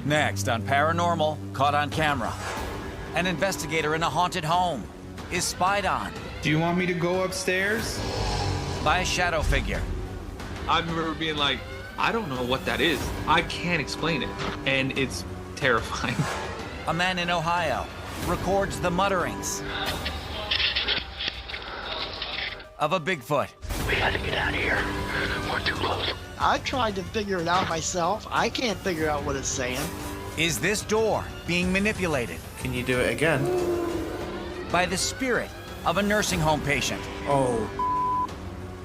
Next on Paranormal, caught on camera. An investigator in a haunted home is spied on Do you want me to go upstairs? by a shadow figure. I remember being like, I don't know what that is. I can't explain it. And it's terrifying. A man in Ohio records the mutterings of a Bigfoot. We gotta get out of here. We're too close. I tried to figure it out myself. I can't figure out what it's saying. Is this door being manipulated Can you do it again? by the spirit of a nursing home patient? Oh,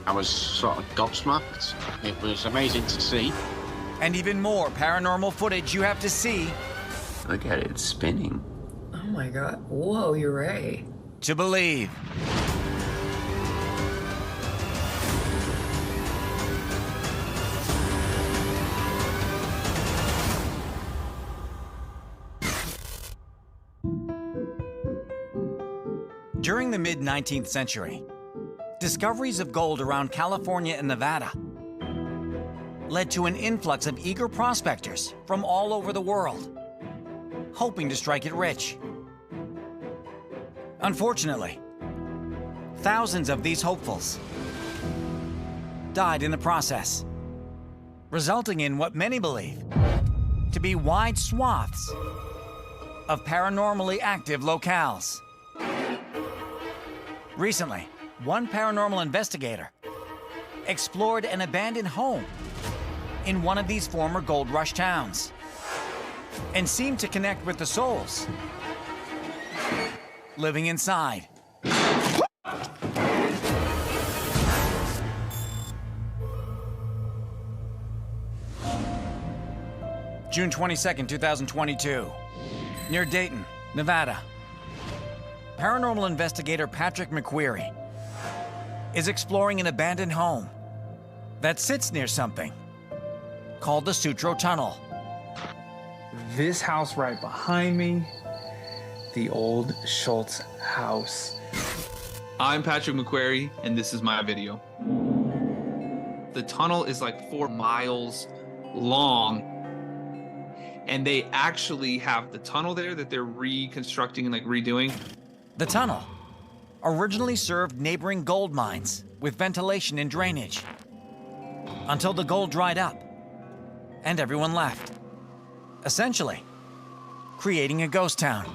I was sort of gobsmacked. It was amazing to see. And even more paranormal footage you have to see Look at it, it's spinning. Oh my god. Whoa, you're right. to believe. During the mid-19th century, discoveries of gold around California and Nevada led to an influx of eager prospectors from all over the world, hoping to strike it rich. Unfortunately, thousands of these hopefuls died in the process, resulting in what many believe to be wide swaths of paranormally active locales. Recently, one paranormal investigator explored an abandoned home in one of these former gold rush towns and seemed to connect with the souls living inside. June 22nd, 2022, near Dayton, Nevada. Paranormal investigator Patrick McQuarrie is exploring an abandoned home that sits near something called the Sutro Tunnel. This house right behind me, the old Schultz house. I'm Patrick McQuarrie, and this is my video. The tunnel is like 4 miles long, and they actually have the tunnel there that they're reconstructing and like redoing. The tunnel originally served neighboring gold mines with ventilation and drainage until the gold dried up and everyone left, essentially creating a ghost town.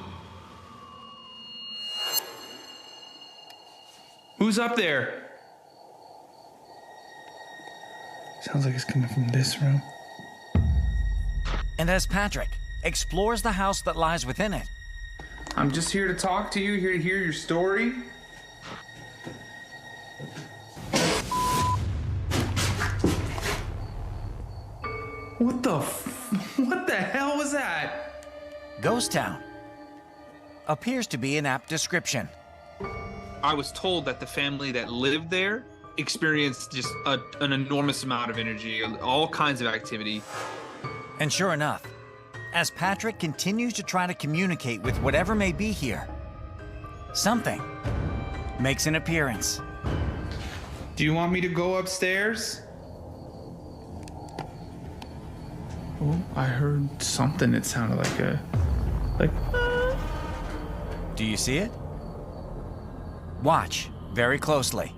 Who's up there? Sounds like it's coming from this room. And as Patrick explores the house that lies within it, I'm just here to talk to you, here to hear your story. What the hell was that? Ghost Town appears to be an apt description. I was told that the family that lived there experienced just an enormous amount of energy, all kinds of activity. And sure enough, as Patrick continues to try to communicate with whatever may be here, something makes an appearance. Do you want me to go upstairs? Oh, I heard something. It sounded like Do you see it? Watch very closely.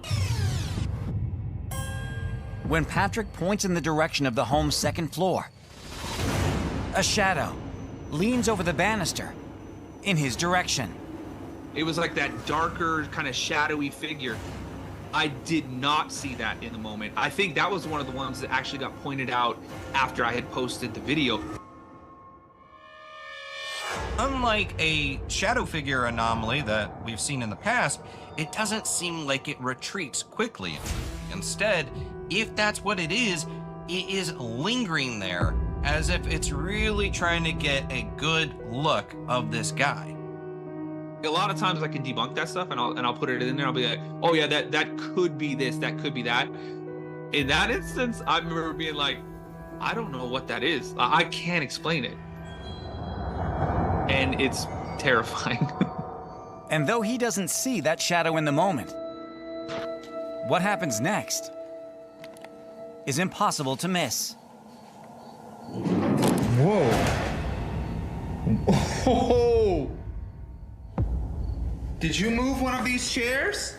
When Patrick points in the direction of the home's second floor, a shadow leans over the banister in his direction. It was like that darker, kind of shadowy figure. I did not see that in the moment. I think that was one of the ones that actually got pointed out after I had posted the video. Unlike a shadow figure anomaly that we've seen in the past, it doesn't seem like it retreats quickly. Instead, if that's what it is lingering there as if it's really trying to get a good look of this guy. A lot of times I can debunk that stuff and I'll put it in there. I'll be like, oh yeah, that could be this, that could be that. In that instance, I remember being like, I don't know what that is. I can't explain it. And it's terrifying. And though he doesn't see that shadow in the moment, what happens next is impossible to miss. whoa. Oh! Did you move one of these chairs?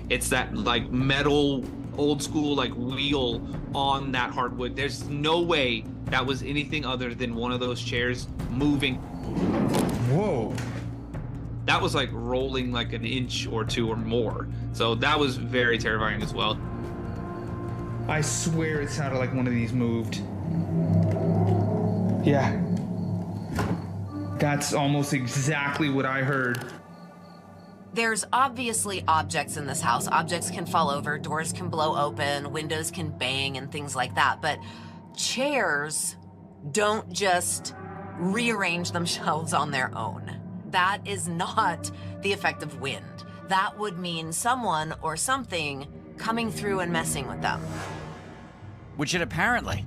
It's that like metal, old school like wheel on that hardwood. There's no way that was anything other than one of those chairs moving. Whoa. That was like rolling like an inch or two or more. So that was very terrifying as well. I swear it sounded like one of these moved. Yeah. That's almost exactly what I heard. There's obviously objects in this house. Objects can fall over, doors can blow open, windows can bang and things like that. But chairs don't just rearrange themselves on their own. That is not the effect of wind. That would mean someone or something coming through and messing with them. Which it apparently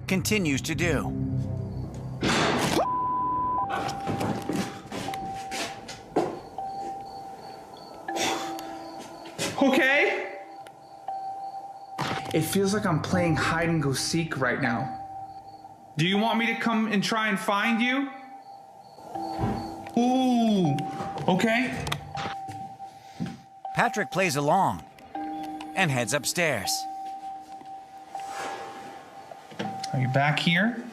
continues to do. Okay. It feels like I'm playing hide and go seek right now. Do you want me to come and try and find you? Ooh, okay. Patrick plays along and heads upstairs. Are you back here?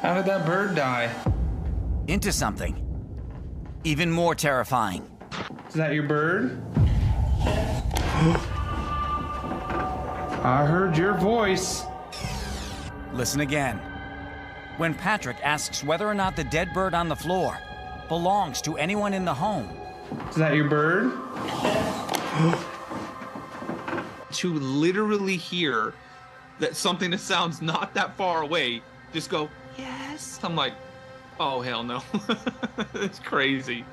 How did that bird die? Into something even more terrifying. Is that your bird? I heard your voice. Listen again. When Patrick asks whether or not the dead bird on the floor belongs to anyone in the home. Is that your bird? To literally hear that something that sounds not that far away just go, yes. I'm like, oh, hell no. It's crazy.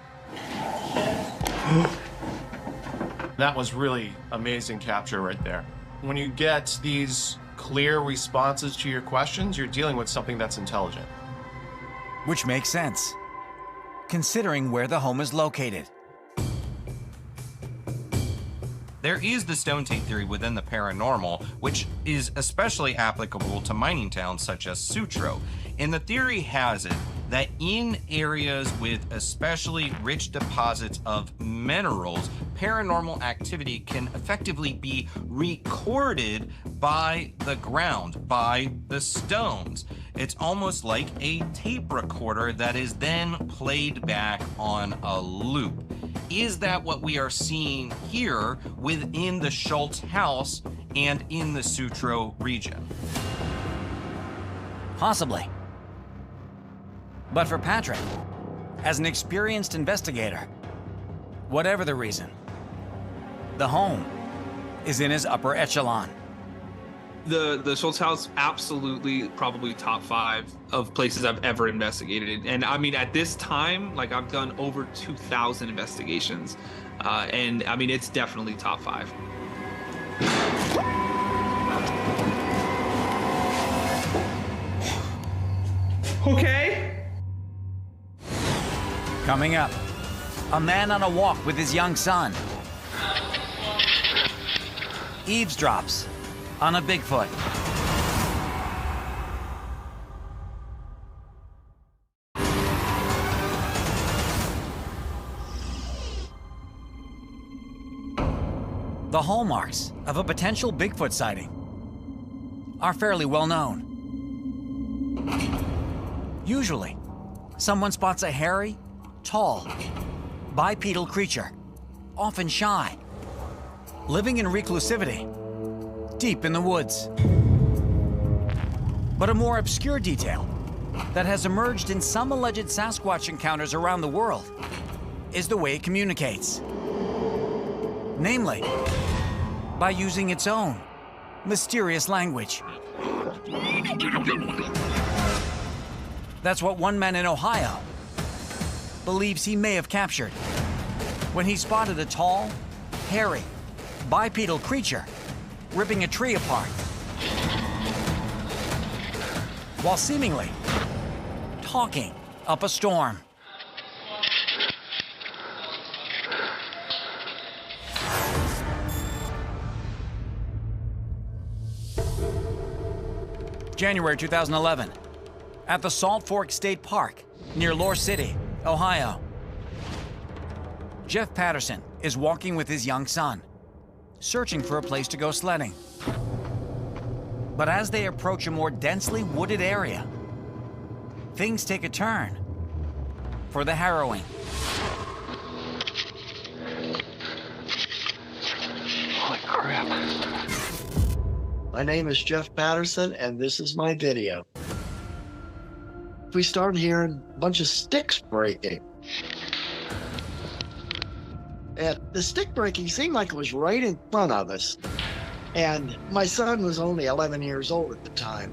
That was really amazing capture right there. When you get these clear responses to your questions, you're dealing with something that's intelligent. Which makes sense, considering where the home is located. There is the stone tape theory within the paranormal, which is especially applicable to mining towns such as Sutro. And the theory has it that in areas with especially rich deposits of minerals, paranormal activity can effectively be recorded by the ground, by the stones. It's almost like a tape recorder that is then played back on a loop. Is that what we are seeing here within the Schultz house and in the Sutro region? Possibly. But for Patrick, as an experienced investigator, whatever the reason, the home is in his upper echelon. The Schultz house, absolutely, probably top 5 of places I've ever investigated. And I mean, at this time, like I've done over 2,000 investigations. And I mean, it's definitely top 5. Okay. Coming up, a man on a walk with his young son eavesdrops on a Bigfoot. The hallmarks of a potential Bigfoot sighting are fairly well known. Usually, someone spots a hairy, tall, bipedal creature, often shy, living in reclusivity, deep in the woods. But a more obscure detail that has emerged in some alleged Sasquatch encounters around the world is the way it communicates. Namely, by using its own mysterious language. That's what one man in Ohio believes he may have captured when he spotted a tall, hairy, bipedal creature ripping a tree apart, while seemingly talking up a storm. January 2011, at the Salt Fork State Park near Lore City, Ohio. Jeff Patterson is walking with his young son, searching for a place to go sledding. But as they approach a more densely wooded area, things take a turn for the harrowing. Holy crap. My name is Jeff Patterson, and this is my video. We started hearing a bunch of sticks breaking. And the stick breaking seemed like it was right in front of us. And my son was only 11 years old at the time.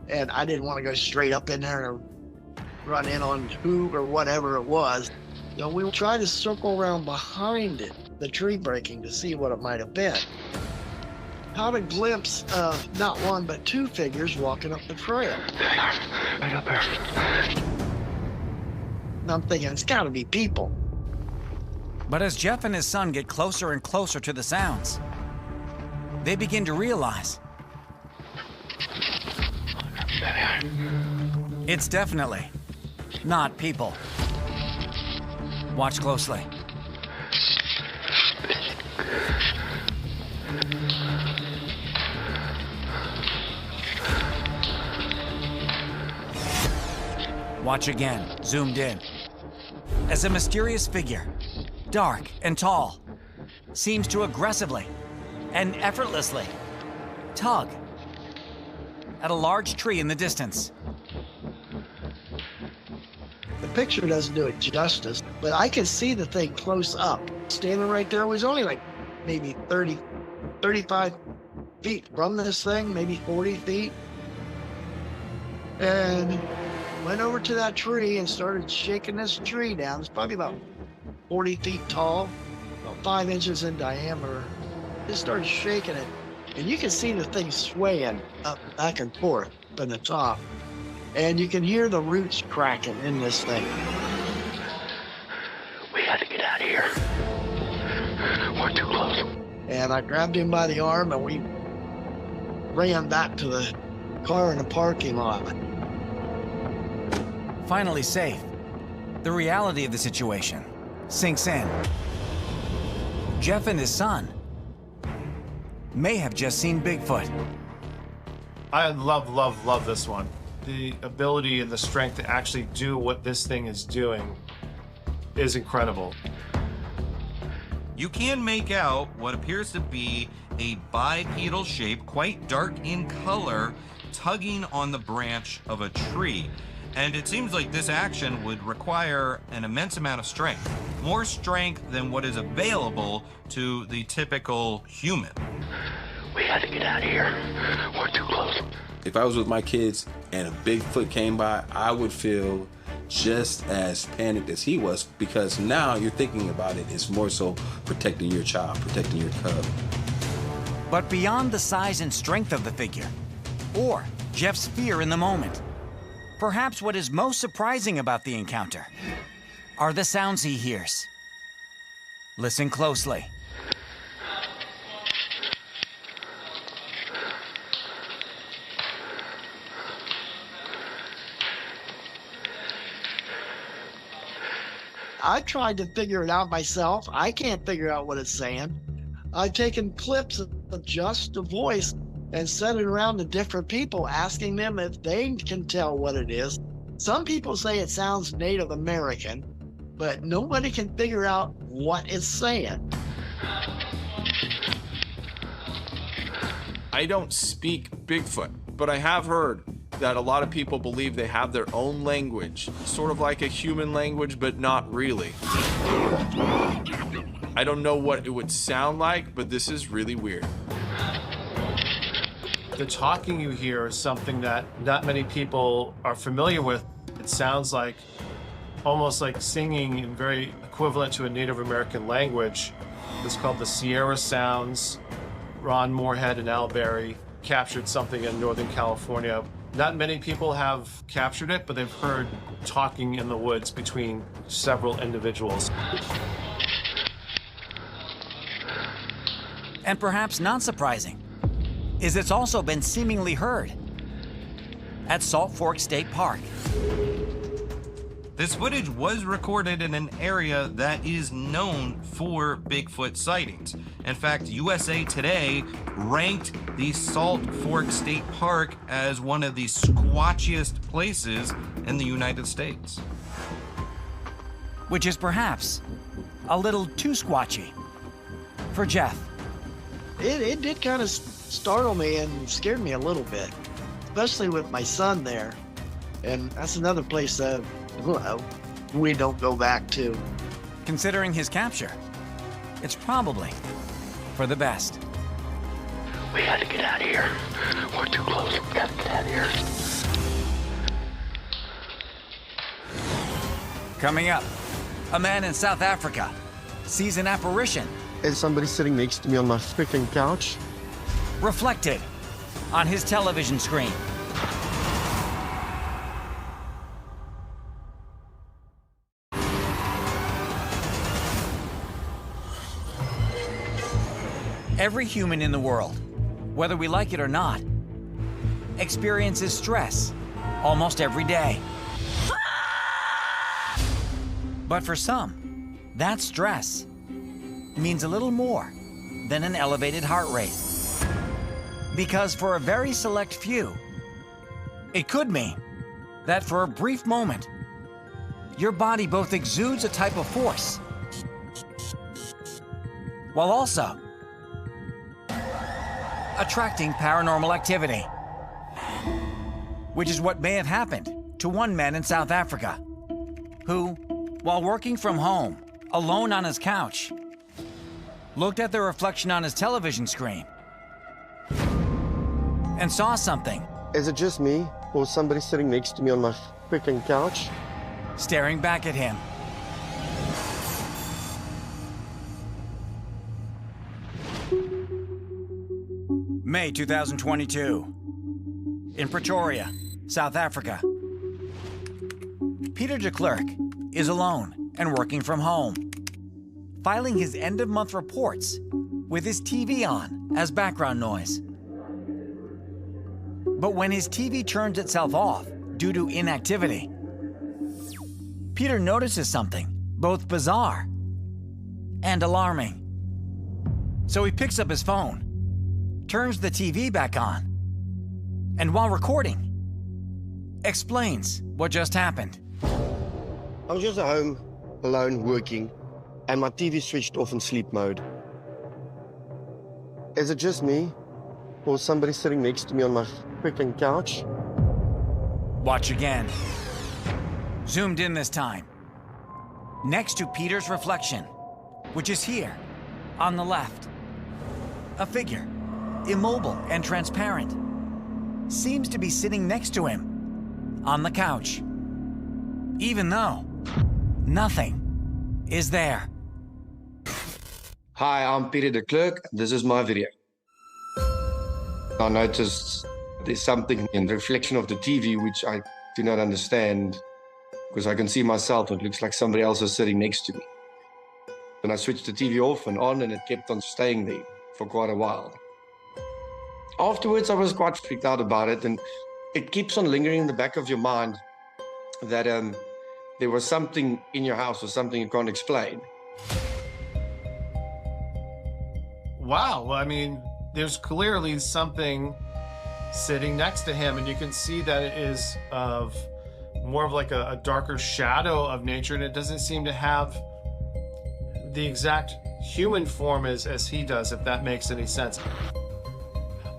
And I didn't want to go straight up in there and run in on who or whatever it was. So we would try to circle around behind it, the tree breaking, to see what it might have been. Caught a glimpse of not one, but two figures walking up the trail. Right up there. And I'm thinking, it's gotta be people. But as Jeff and his son get closer and closer to the sounds, they begin to realize it's definitely not people. Watch closely. Watch again, zoomed in, as a mysterious figure, dark and tall, seems to aggressively and effortlessly tug at a large tree in the distance. The picture doesn't do it justice, but I can see the thing close up. Standing right there was only like maybe 30, 35 feet from this thing, maybe 40 feet. And went over to that tree and started shaking this tree down. It's probably about 40 feet tall, about 5 inches in diameter. Just started shaking it. And you can see the thing swaying up, back and forth from the top. And you can hear the roots cracking in this thing. We got to get out of here. We're too close. And I grabbed him by the arm and we ran back to the car in the parking lot. Finally safe, the reality of the situation sinks in. Jeff and his son may have just seen Bigfoot. I love this one. The ability and the strength to actually do what this thing is doing is incredible. You can make out what appears to be a bipedal shape, quite dark in color, tugging on the branch of a tree. And it seems like this action would require an immense amount of strength, more strength than what is available to the typical human. We got to get out of here. We're too close. If I was with my kids and a Bigfoot came by, I would feel just as panicked as he was, because now you're thinking about it, it's more so protecting your child, protecting your cub. But beyond the size and strength of the figure, or Jeff's fear in the moment, perhaps what is most surprising about the encounter are the sounds he hears. Listen closely. I tried to figure it out myself. I can't figure out what it's saying. I've taken clips of just the voice and sent it around to different people, asking them if they can tell what it is. Some people say it sounds Native American, but nobody can figure out what it's saying. I don't speak Bigfoot, but I have heard that a lot of people believe they have their own language, sort of like a human language, but not really. I don't know what it would sound like, but this is really weird. The talking you hear is something that not many people are familiar with. It sounds like almost like singing in very equivalent to a Native American language. It's called the Sierra Sounds. Ron Moorhead and Al Berry captured something in Northern California. Not many people have captured it, but they've heard talking in the woods between several individuals. And perhaps not surprising, is it's also been seemingly heard at Salt Fork State Park. This footage was recorded in an area that is known for Bigfoot sightings. In fact, USA Today ranked the Salt Fork State Park as one of the squatchiest places in the United States. Which is perhaps a little too squatchy for Jeff. It did kind of startle me and scared me a little bit, especially with my son there. And that's another place that we don't go back to. Considering his capture, it's probably for the best. We gotta get out of here. We're too close. We gotta get out of here. Coming up, a man in South Africa sees an apparition. Is somebody sitting next to me on my freaking couch? Reflected on his television screen. Every human in the world, whether we like it or not, experiences stress almost every day. But for some, that stress means a little more than an elevated heart rate. Because for a very select few, it could mean that for a brief moment, your body both exudes a type of force, while also attracting paranormal activity. Which is what may have happened to one man in South Africa, who, while working from home, alone on his couch, looked at the reflection on his television screen and saw something. Is it just me, or somebody sitting next to me on my freaking couch? Staring back at him. May 2022. In Pretoria, South Africa. Peter de Klerk is alone and working from home, filing his end-of-month reports with his TV on as background noise. But when his TV turns itself off due to inactivity, Peter notices something both bizarre and alarming. So he picks up his phone, turns the TV back on, and while recording, explains what just happened. I was just at home, alone, working, and my TV switched off in sleep mode. Is it just me, or somebody sitting next to me on my freaking couch? Watch again. Zoomed in this time. Next to Peter's reflection, which is here, on the left. A figure, immobile and transparent, seems to be sitting next to him on the couch, even though nothing is there. Hi, I'm Peter de Klerk. This is my video. I noticed there's something in the reflection of the TV which I do not understand, because I can see myself. It looks like somebody else is sitting next to me. Then I switched the TV off and on, and it kept on staying there for quite a while. Afterwards, I was quite freaked out about it, and it keeps on lingering in the back of your mind that there was something in your house or something you can't explain. Wow, I mean, there's clearly something sitting next to him, and you can see that it is of more of like a darker shadow of nature, and it doesn't seem to have the exact human form as he does, if that makes any sense.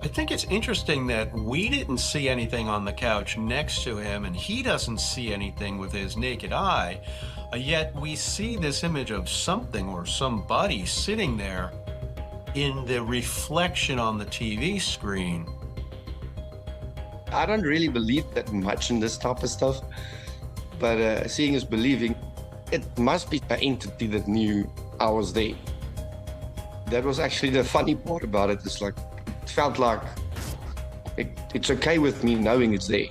I think it's interesting that we didn't see anything on the couch next to him, and he doesn't see anything with his naked eye, yet we see this image of something or somebody sitting there in the reflection on the TV screen. I don't really believe that much in this type of stuff, but seeing is believing. It must be an entity that knew I was there. That was actually the funny part about it. It's like, it felt like it's okay with me knowing it's there.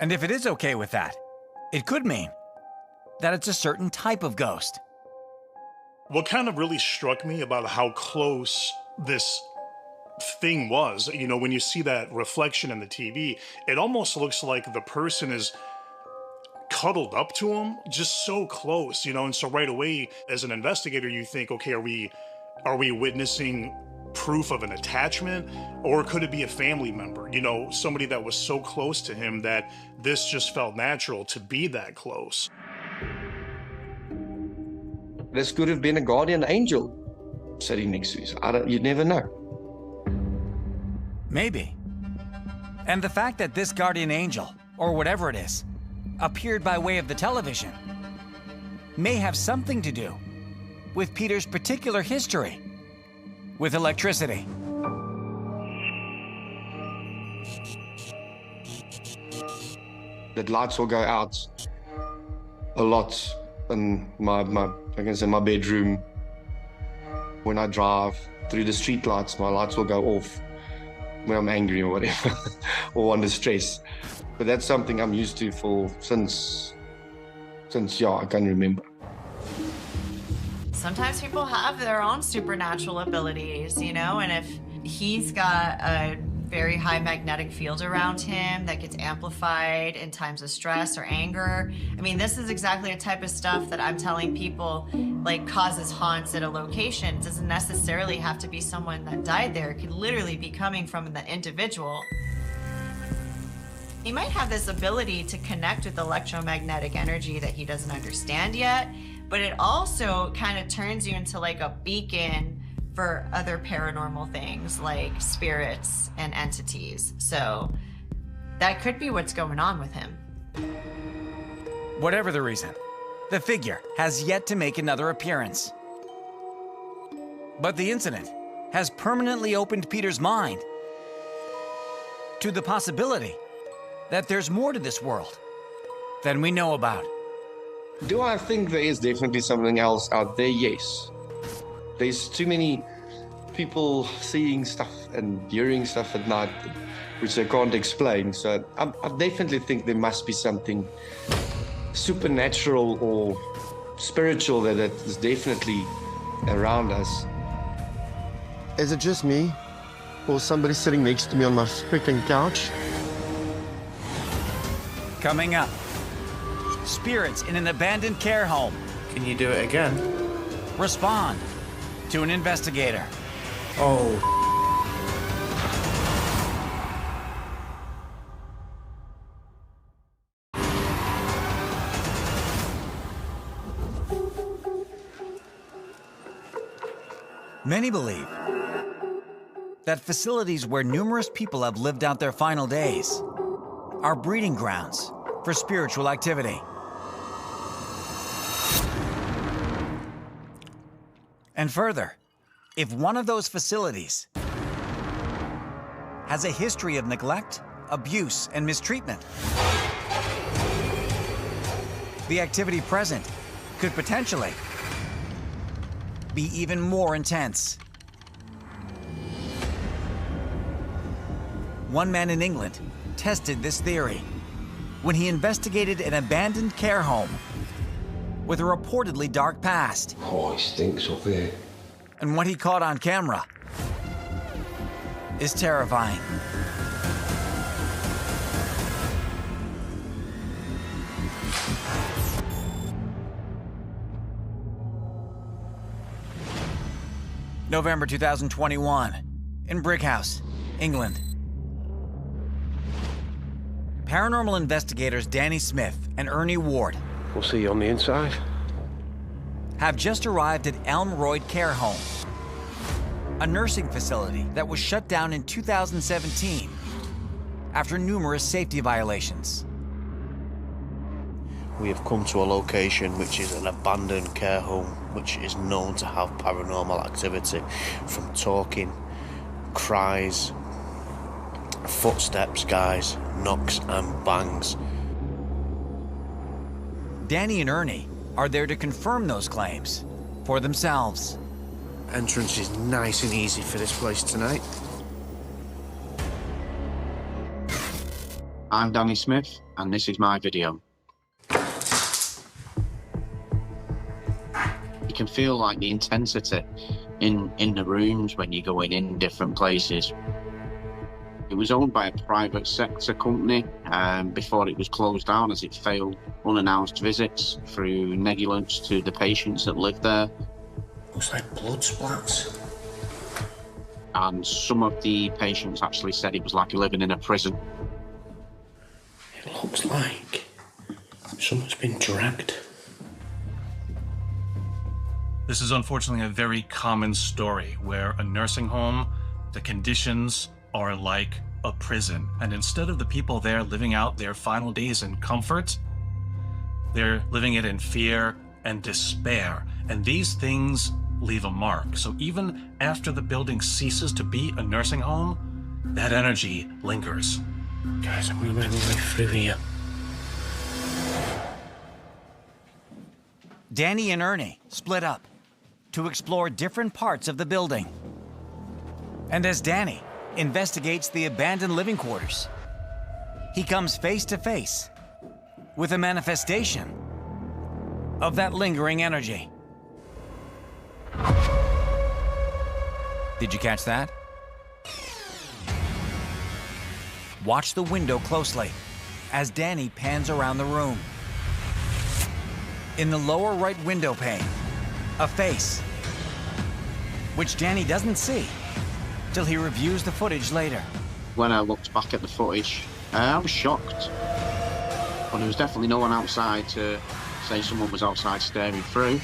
And if it is okay with that, it could mean that it's a certain type of ghost. What kind of really struck me about how close this thing was. You know, when you see that reflection in the TV, it almost looks like the person is cuddled up to him, just so close, you know. And so right away, as an investigator, you think, okay, are we witnessing proof of an attachment, or could it be a family member, you know, somebody that was so close to him that this just felt natural to be that close? This could have been a guardian angel sitting next to you. You'd never know. Maybe. And the fact that this guardian angel, or whatever it is, appeared by way of the television may have something to do with Peter's particular history with electricity. The lights will go out a lot in my bedroom. When I drive through the street lights, my lights will go off when I'm angry or whatever, or under stress. But that's something I'm used to since I can remember. Sometimes people have their own supernatural abilities, you know, and if he's got a very high magnetic field around him that gets amplified in times of stress or anger. I mean, this is exactly the type of stuff that I'm telling people, like, causes haunts at a location. It doesn't necessarily have to be someone that died there. It could literally be coming from the individual. He might have this ability to connect with electromagnetic energy that he doesn't understand yet, but it also kind of turns you into like a beacon for other paranormal things like spirits and entities. So that could be what's going on with him. Whatever the reason, the figure has yet to make another appearance. But the incident has permanently opened Peter's mind to the possibility that there's more to this world than we know about. Do I think there is definitely something else out there? Yes. There's too many people seeing stuff and hearing stuff at night which they can't explain. So I definitely think there must be something supernatural or spiritual that is definitely around us. Is it just me? Or somebody sitting next to me on my freaking couch? Coming up, spirits in an abandoned care home. Can you do it again? Respond to an investigator. Oh. Many believe that facilities where numerous people have lived out their final days are breeding grounds for spiritual activity. And further, if one of those facilities has a history of neglect, abuse, and mistreatment, the activity present could potentially be even more intense. One man in England tested this theory when he investigated an abandoned care home with a reportedly dark past. Oh, it stinks up here. And what he caught on camera is terrifying. November 2021, in Brickhouse, England. Paranormal investigators Danny Smith and Ernie Ward We'll see you on the inside. have just arrived at Elmroyd Care Home, a nursing facility that was shut down in 2017 after numerous safety violations. We have come to a location which is an abandoned care home which is known to have paranormal activity, from talking, cries, footsteps, guys, knocks and bangs. Danny and Ernie are there to confirm those claims for themselves. Entrance is nice and easy for this place tonight. I'm Danny Smith, and this is my video. You can feel like the intensity in the rooms when you're going in different places. It was owned by a private sector company before it was closed down, as it failed unannounced visits through negligence to the patients that lived there. Looks like blood splats. And some of the patients actually said it was like living in a prison. It looks like someone's been dragged. This is unfortunately a very common story where a nursing home, the conditions are like a prison. And instead of the people there living out their final days in comfort, they're living it in fear and despair. And these things leave a mark. So even after the building ceases to be a nursing home, that energy lingers. Guys, I'm gonna make my way through here. Danny and Ernie split up to explore different parts of the building. And as Danny investigates the abandoned living quarters, he comes face to face with a manifestation of that lingering energy. Did you catch that? Watch the window closely as Danny pans around the room. In the lower right window pane, a face, which Danny doesn't see till he reviews the footage later. When I looked back at the footage, I was shocked. But there was definitely no one outside to say someone was outside staring through.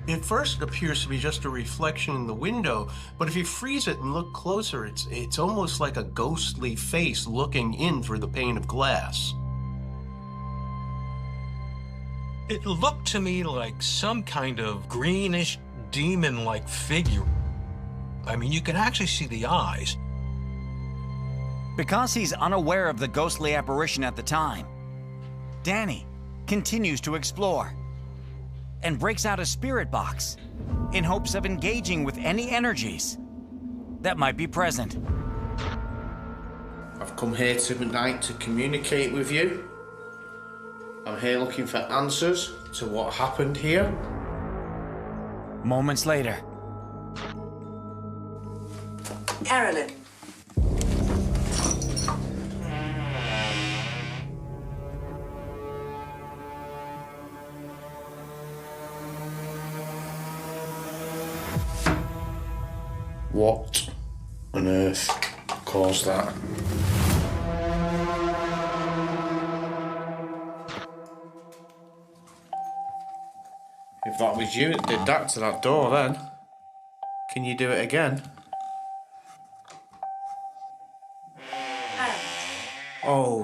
At first, it appears to be just a reflection in the window, but if you freeze it and look closer, it's almost like a ghostly face looking in through the pane of glass. It looked to me like some kind of greenish, demon-like figure. I mean, you can actually see the eyes. Because he's unaware of the ghostly apparition at the time, Danny continues to explore and breaks out a spirit box in hopes of engaging with any energies that might be present. I've come here tonight to communicate with you. I'm here looking for answers to what happened here. Moments later. Carolyn. What on earth caused that? If that was you that did that to that door, then can you do it again? Oh.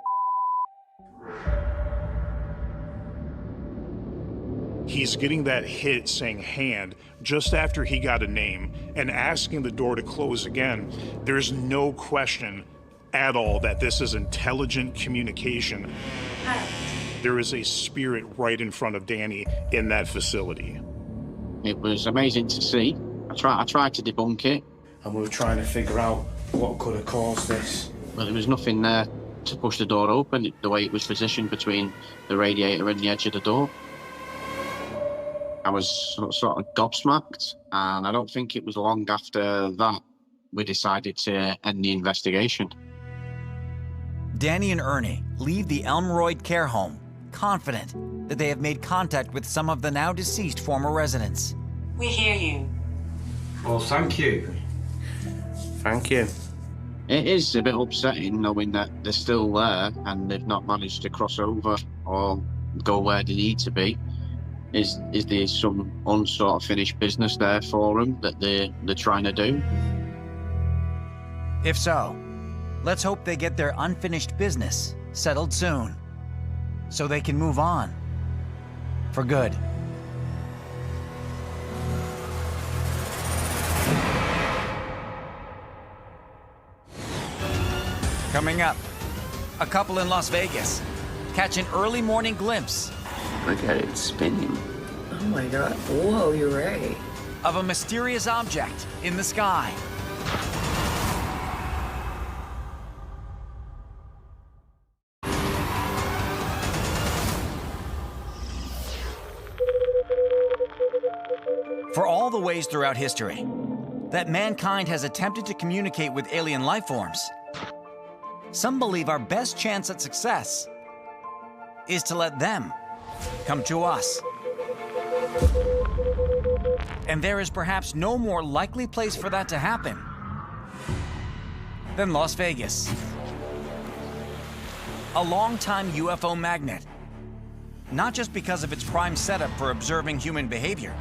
He's getting that hit saying hand just after he got a name and asking the door to close again. There's no question at all that this is intelligent communication. There is a spirit right in front of Danny in that facility. It was amazing to see. I tried to debunk it. And we were trying to figure out what could have caused this. Well, there was nothing there to push the door open, the way it was positioned between the radiator and the edge of the door. I was sort of gobsmacked, and I don't think it was long after that we decided to end the investigation. Danny and Ernie leave the Elmroyd care home, confident that they have made contact with some of the now deceased former residents. We hear you. Well, thank you. Thank you. It is a bit upsetting knowing that they're still there and they've not managed to cross over or go where they need to be. Is there some unsort of finished business there for them that they're trying to do? If so, let's hope they get their unfinished business settled soon, so they can move on for good. Coming up, a couple in Las Vegas catch an early morning glimpse. Look at it spinning. Oh my God. Whoa, you're right. Of a mysterious object in the sky. all the ways throughout history that mankind has attempted to communicate with alien life forms, some believe our best chance at success is to let them come to us. And there is perhaps no more likely place for that to happen than Las Vegas. A longtime UFO magnet, not just because of its prime setup for observing human behavior,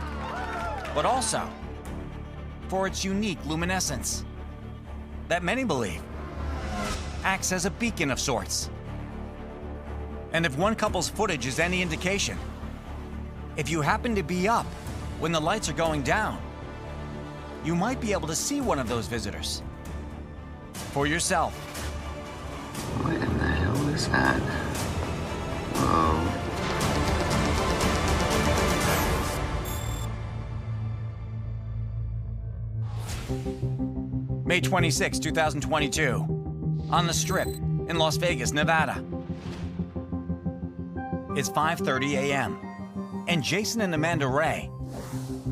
but also for its unique luminescence that many believe acts as a beacon of sorts. And if one couple's footage is any indication, if you happen to be up when the lights are going down, you might be able to see one of those visitors for yourself. What in the hell is that? Whoa. May 26, 2022, on the Strip in Las Vegas, Nevada. It's 5:30 a.m., and Jason and Amanda Ray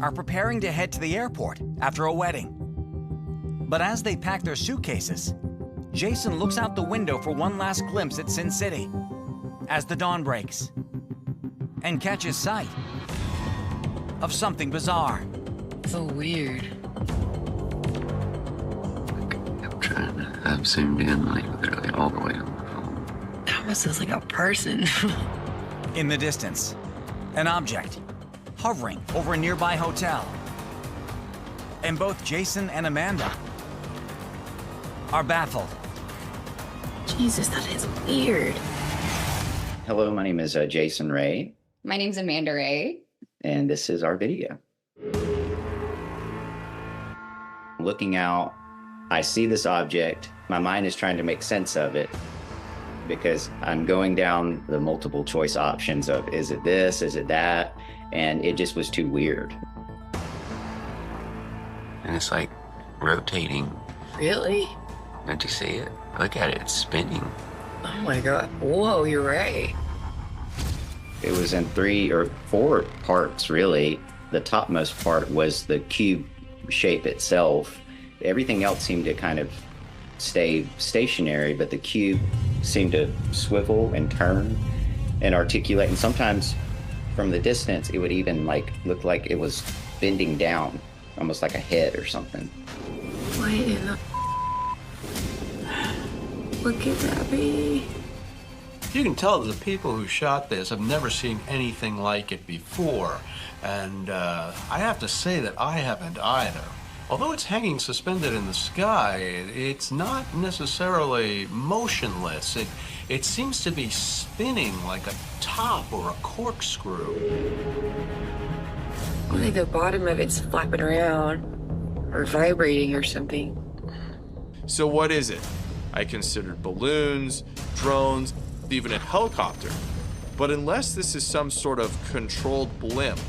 are preparing to head to the airport after a wedding. But as they pack their suitcases, Jason looks out the window for one last glimpse at Sin City as the dawn breaks and catches sight of something bizarre. So weird. I've zoomed in like literally all the way on the phone. That almost looks like a person. In the distance, an object hovering over a nearby hotel. And both Jason and Amanda are baffled. Jesus, that is weird. Hello, my name is Jason Ray. My name's Amanda Ray. And this is our video. Looking out, I see this object. My mind is trying to make sense of it because I'm going down the multiple choice options of, is it this, is it that? And it just was too weird. And it's like rotating. Really? Don't you see it? Look at it, it's spinning. Oh my God. Whoa, you're right. It was in 3 or 4 parts, really. The topmost part was the cube shape itself. Everything else seemed to kind of stay stationary, but the cube seemed to swivel and turn and articulate. And sometimes from the distance, it would even look like it was bending down, almost like a head or something. What in the what could that be? You can tell that the people who shot this have never seen anything like it before. And I have to say that I haven't either. Although it's hanging suspended in the sky, it's not necessarily motionless. It seems to be spinning like a top or a corkscrew. I think the bottom of it's flapping around or vibrating or something. So what is it? I considered balloons, drones, even a helicopter. But unless this is some sort of controlled blimp,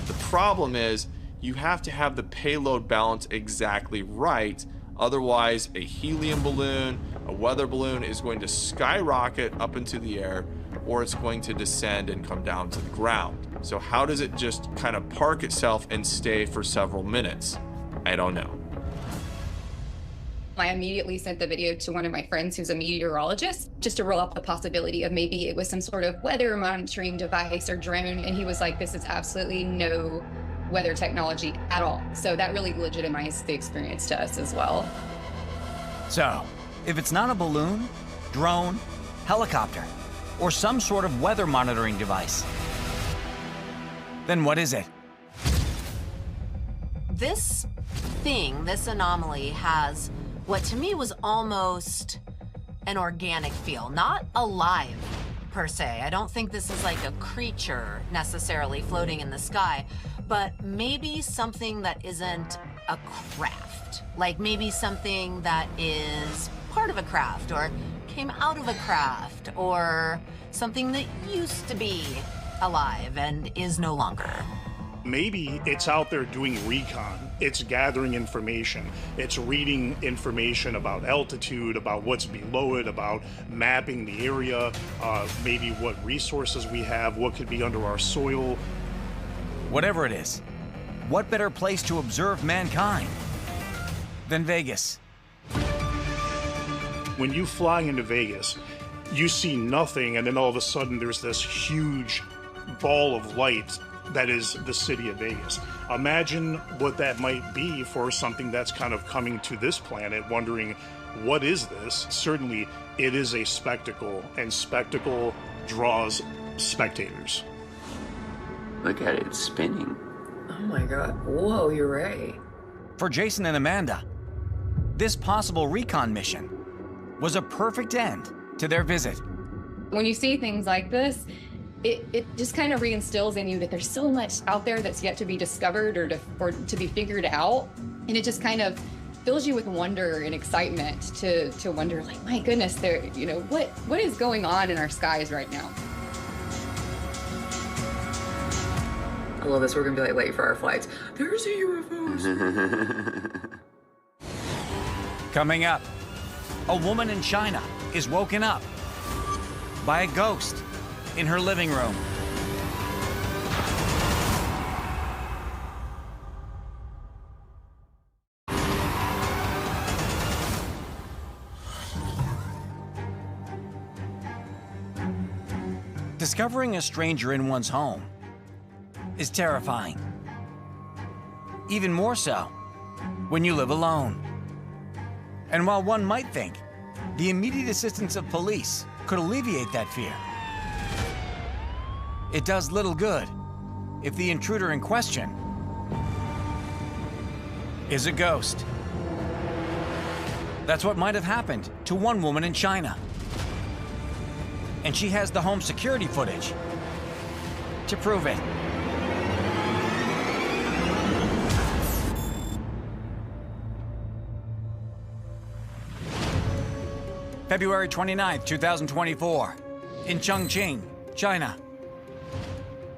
the problem is you have to have the payload balance exactly right. Otherwise, a helium balloon, a weather balloon is going to skyrocket up into the air, or it's going to descend and come down to the ground. So how does it just kind of park itself and stay for several minutes? I don't know. I immediately sent the video to one of my friends who's a meteorologist, just to roll up the possibility of maybe it was some sort of weather monitoring device or drone. And he was like, this is absolutely no weather technology at all. So that really legitimized the experience to us as well. So, if it's not a balloon, drone, helicopter, or some sort of weather monitoring device, then what is it? This thing, this anomaly, has what to me was almost an organic feel, not alive per se. I don't think this is like a creature necessarily floating in the sky, but maybe something that isn't a craft. Like maybe something that is part of a craft or came out of a craft or something that used to be alive and is no longer. Maybe it's out there doing recon. It's gathering information. It's reading information about altitude, about what's below it, about mapping the area, maybe what resources we have, what could be under our soil. Whatever it is, what better place to observe mankind than Vegas? When you fly into Vegas, you see nothing, and then all of a sudden there's this huge ball of light that is the city of Vegas. Imagine what that might be for something that's kind of coming to this planet, wondering, what is this? Certainly, it is a spectacle, and spectacle draws spectators. Look at it, it's spinning. Oh my God. Whoa, you're right. For Jason and Amanda, this possible recon mission was a perfect end to their visit. When you see things like this, it just kind of reinstills in you that there's so much out there that's yet to be discovered or to be figured out. And it just kind of fills you with wonder and excitement to wonder, like, my goodness, there, what is going on in our skies right now? I love this. We're gonna be like late for our flights. There's a UFOs. Coming up, a woman in China is woken up by a ghost in her living room. Discovering a stranger in one's home is terrifying. Even more so when you live alone. And while one might think the immediate assistance of police could alleviate that fear, it does little good if the intruder in question is a ghost. That's what might have happened to one woman in China. And she has the home security footage to prove it. February 29th, 2024, in Chongqing, China.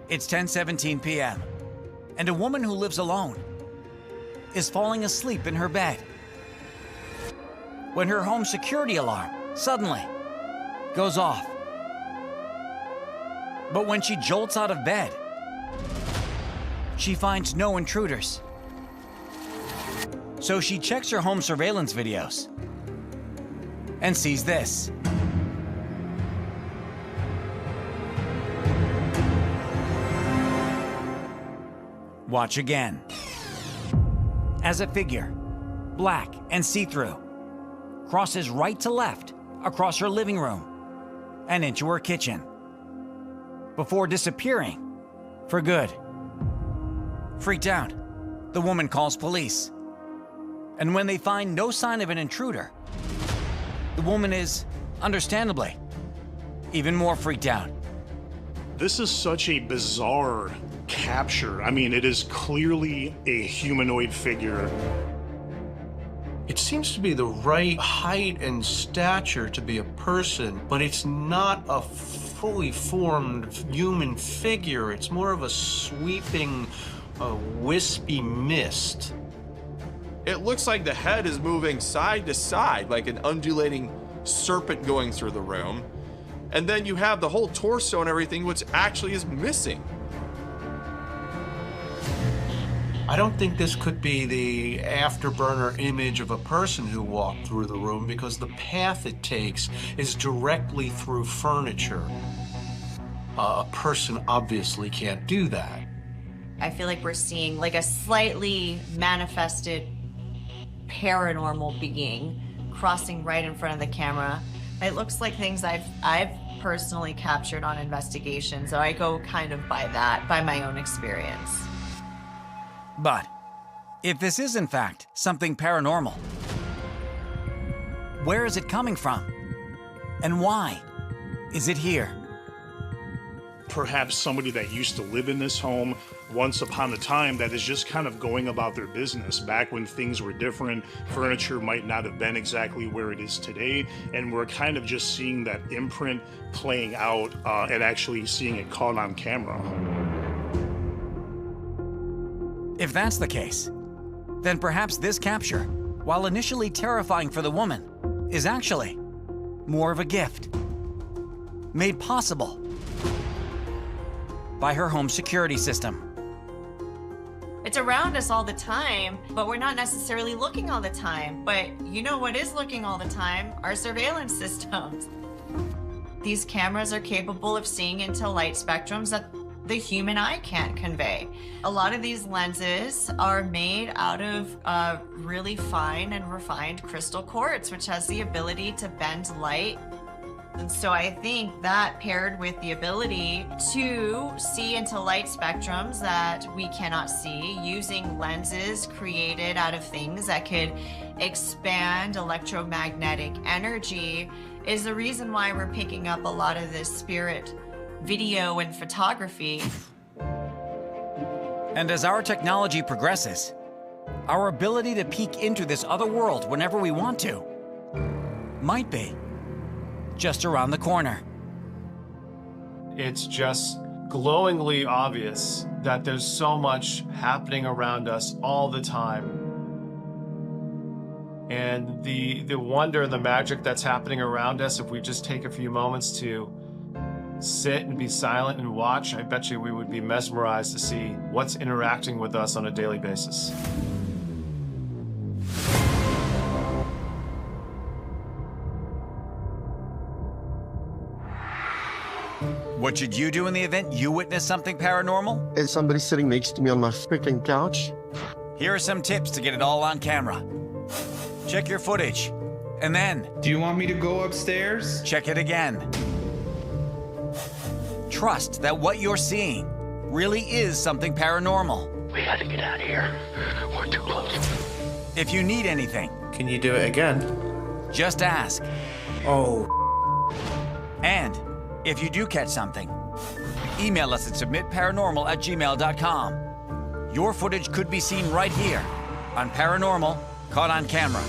It's 10:17 p.m., and a woman who lives alone is falling asleep in her bed when her home security alarm suddenly goes off. But when she jolts out of bed, she finds no intruders. So she checks her home surveillance videos and sees this. Watch again. As a figure, black and see-through, crosses right to left across her living room and into her kitchen, before disappearing for good. Freaked out, the woman calls police. And when they find no sign of an intruder, the woman is, understandably, even more freaked out. This is such a bizarre capture. I mean, it is clearly a humanoid figure. It seems to be the right height and stature to be a person, but it's not a fully formed human figure. It's more of a sweeping, wispy mist. It looks like the head is moving side to side, like an undulating serpent going through the room. And then you have the whole torso and everything, which actually is missing. I don't think this could be the afterburner image of a person who walked through the room, because the path it takes is directly through furniture. A person obviously can't do that. I feel like we're seeing like a slightly manifested paranormal being crossing right in front of the camera. It looks like things I've personally captured on investigation, so I go kind of by that, by my own experience. But if this is in fact something paranormal, where is it coming from? And why is it here? Perhaps somebody that used to live in this home once upon a time that is just kind of going about their business back when things were different. Furniture might not have been exactly where it is today, and we're kind of just seeing that imprint playing out and actually seeing it caught on camera. If that's the case, then perhaps this capture, while initially terrifying for the woman, is actually more of a gift, made possible by her home security system. It's around us all the time, but we're not necessarily looking all the time. But you know what is looking all the time? Our surveillance systems. These cameras are capable of seeing into light spectrums that the human eye can't convey. A lot of these lenses are made out of really fine and refined crystal quartz, which has the ability to bend light. And so I think that paired with the ability to see into light spectrums that we cannot see using lenses created out of things that could expand electromagnetic energy is the reason why we're picking up a lot of this spirit video and photography. And as our technology progresses, our ability to peek into this other world whenever we want to might be just around the corner. It's just glowingly obvious that there's so much happening around us all the time. And the wonder and the magic that's happening around us, if we just take a few moments to sit and be silent and watch, I bet you we would be mesmerized to see what's interacting with us on a daily basis. What should you do in the event you witness something paranormal? Is somebody sitting next to me on my freaking couch? Here are some tips to get it all on camera. Check your footage, and then... Do you want me to go upstairs? Check it again. Trust that what you're seeing really is something paranormal. We gotta get out of here. We're too close. If you need anything... Can you do it again? Just ask. Oh. And if you do catch something, email us at submitparanormal@gmail.com. Your footage could be seen right here on Paranormal Caught on Camera.